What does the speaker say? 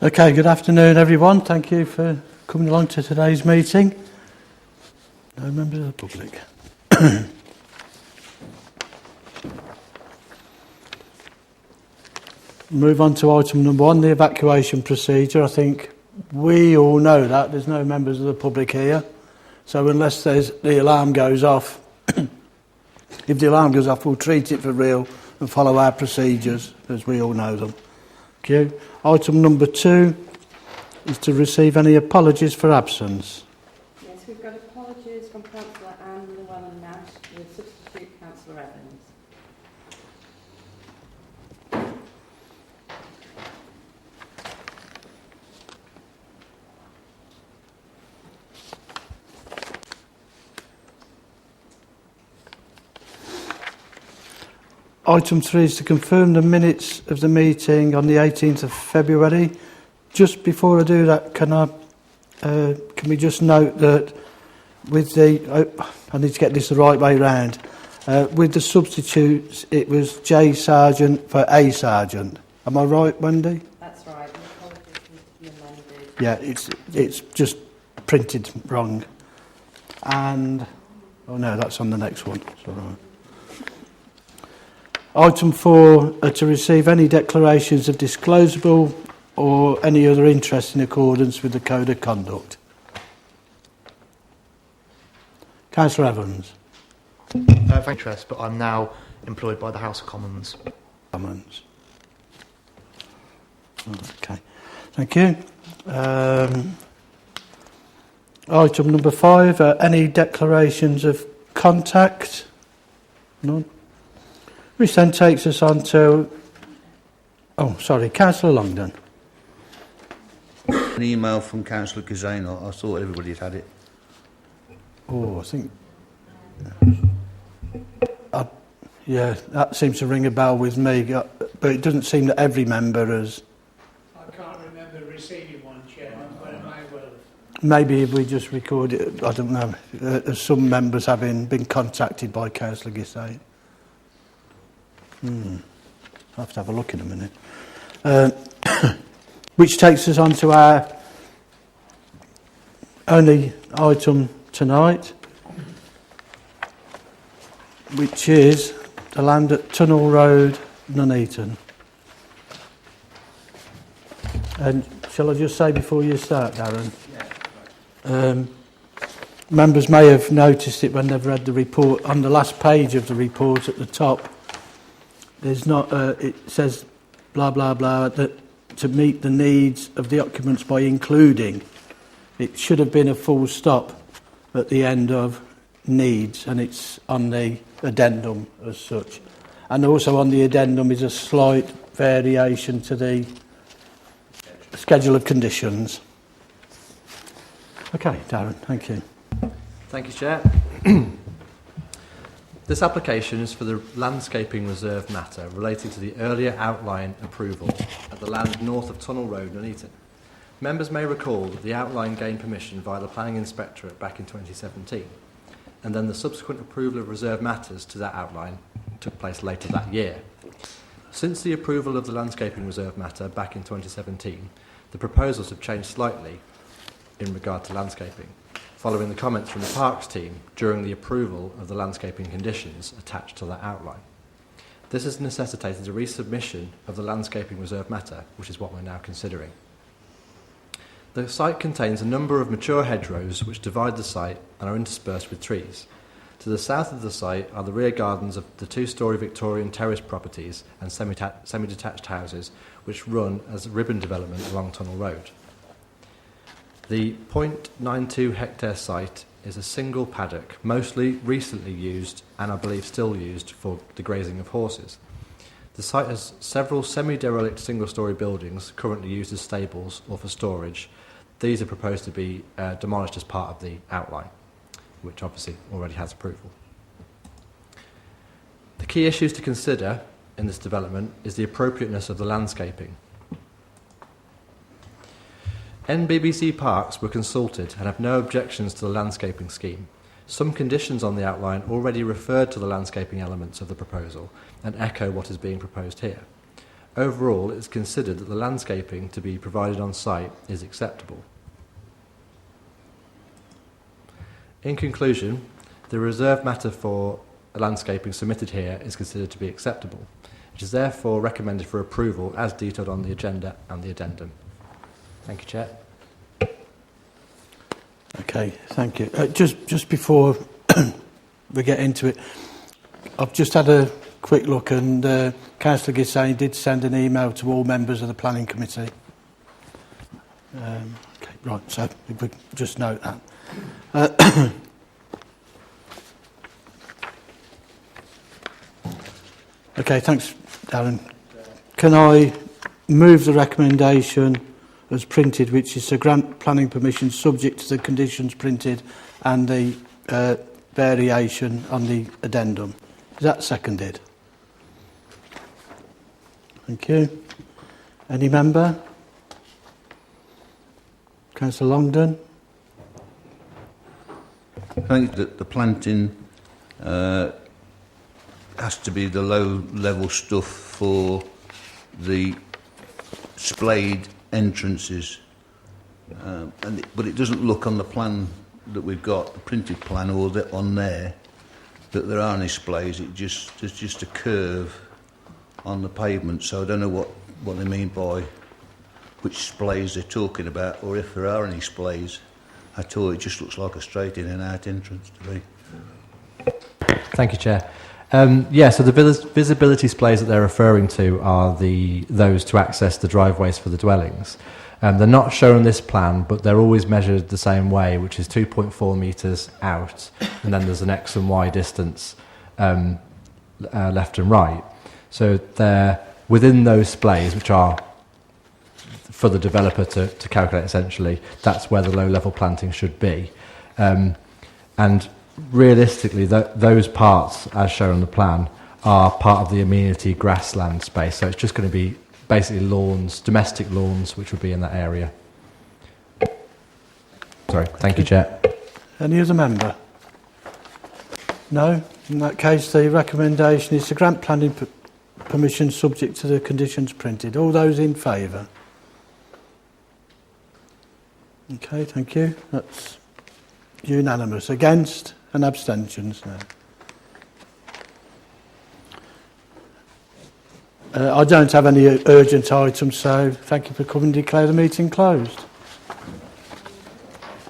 Okay, good afternoon everyone. Thank you for coming along to today's meeting. No members of the public. Move on to item number 1, the evacuation procedure. I think we all know that. There's no members of the public here. So unless the alarm goes off, if the alarm goes off, we'll treat it for real and follow our procedures as we all know them. Thank you. Item number 2 is to receive any apologies for absence. Yes, we've got apologies from Councillor Anne Llewellyn-Nash with substitute Councillor Evans. Item 3 is to confirm the minutes of the meeting on the 18th of February. Just before I do that, can we just note that with the... I need to get this the right way round. With the substitutes, it was J Sergeant for A Sergeant. Am I right, Wendy? That's right. The apologies need to be amended. Yeah, it's just printed wrong. And... oh no, that's on the next one. It's all right. Item 4, to receive any declarations of disclosable or any other interest in accordance with the Code of Conduct. Councillor Evans. Thank interest, but I'm now employed by the House of Commons. Commons. Okay, thank you. Item number 5, any declarations of contact? None. Which then takes us on to... oh, sorry, Councillor Longdon. An email from Councillor Kazane. I thought everybody had it. Oh, I think... yeah, that seems to ring a bell with me, but it doesn't seem that every member has... I can't remember receiving one, Chairman, but I may well have. Maybe if we just record it, I don't know. There's some members having been contacted by Councillor Kazane. I'll have to have a look in a minute. Which takes us on to our only item tonight, which is the land at Tunnel Road, Nuneaton. And shall I just say before you start, Darren? Yeah. Members may have noticed it when they've read the report. On the last page of the report at the top, there's not. It says blah blah blah that to meet the needs of the occupants by including. It should have been a full stop at the end of needs, and it's on the addendum as such. And also on the addendum is a slight variation to the schedule of conditions. Okay, Darren, thank you. Thank you, Chair. This application is for the landscaping reserve matter relating to the earlier outline approval at the land north of Tunnel Road, Nuneaton. Members may recall that the outline gained permission via the Planning Inspectorate back in 2017, and then the subsequent approval of reserve matters to that outline took place later that year. Since the approval of the landscaping reserve matter back in 2017, the proposals have changed slightly in regard to landscaping, following the comments from the Parks team during the approval of the landscaping conditions attached to that outline. This has necessitated a resubmission of the landscaping reserve matter, which is what we're now considering. The site contains a number of mature hedgerows which divide the site and are interspersed with trees. To the south of the site are the rear gardens of the two-storey Victorian terrace properties and semi-detached houses which run as a ribbon development along Tunnel Road. The 0.92 hectare site is a single paddock, mostly recently used and I believe still used for the grazing of horses. The site has several semi-derelict single-storey buildings currently used as stables or for storage. These are proposed to be demolished as part of the outline, which obviously already has approval. The key issues to consider in this development is the appropriateness of the landscaping. NBBC Parks were consulted and have no objections to the landscaping scheme. Some conditions on the outline already referred to the landscaping elements of the proposal and echo what is being proposed here. Overall, it is considered that the landscaping to be provided on site is acceptable. In conclusion, the reserved matter for landscaping submitted here is considered to be acceptable. It is therefore recommended for approval as detailed on the agenda and the addendum. Thank you, Chair. Okay, thank you. Just before we get into it, I've just had a quick look, and Councillor Gissane did send an email to all members of the Planning Committee. Okay, right, so if we just note that. Okay, thanks, Darren. Can I move the recommendation as printed, which is to grant planning permission subject to the conditions printed and the variation on the addendum? Is that seconded? Thank you. Any member? Councillor Longdon? I think that the planting has to be the low-level stuff for the splayed entrances, but it doesn't look on the plan that we've got, the printed plan, or that on there, that there are any splays. There's just a curve on the pavement, so I don't know what they mean by which splays they're talking about, or if there are any splays at all. It just looks like a straight in and out entrance to me. Thank you, Chair. So the visibility splays that they're referring to are those to access the driveways for the dwellings. They're not shown on this plan, but they're always measured the same way, which is 2.4 metres out, and then there's an X and Y distance left and right. So they're within those splays, which are for the developer to calculate essentially. That's where the low-level planting should be. And realistically, those parts, as shown on the plan, are part of the amenity grassland space. So it's just going to be basically lawns, domestic lawns, which would be in that area. Sorry, thank you, Chair. Any other member? No? In that case, the recommendation is to grant planning permission subject to the conditions printed. All those in favour? Okay, thank you. That's unanimous. Against and abstentions now. I don't have any urgent items, so thank you for coming. Declare the meeting closed.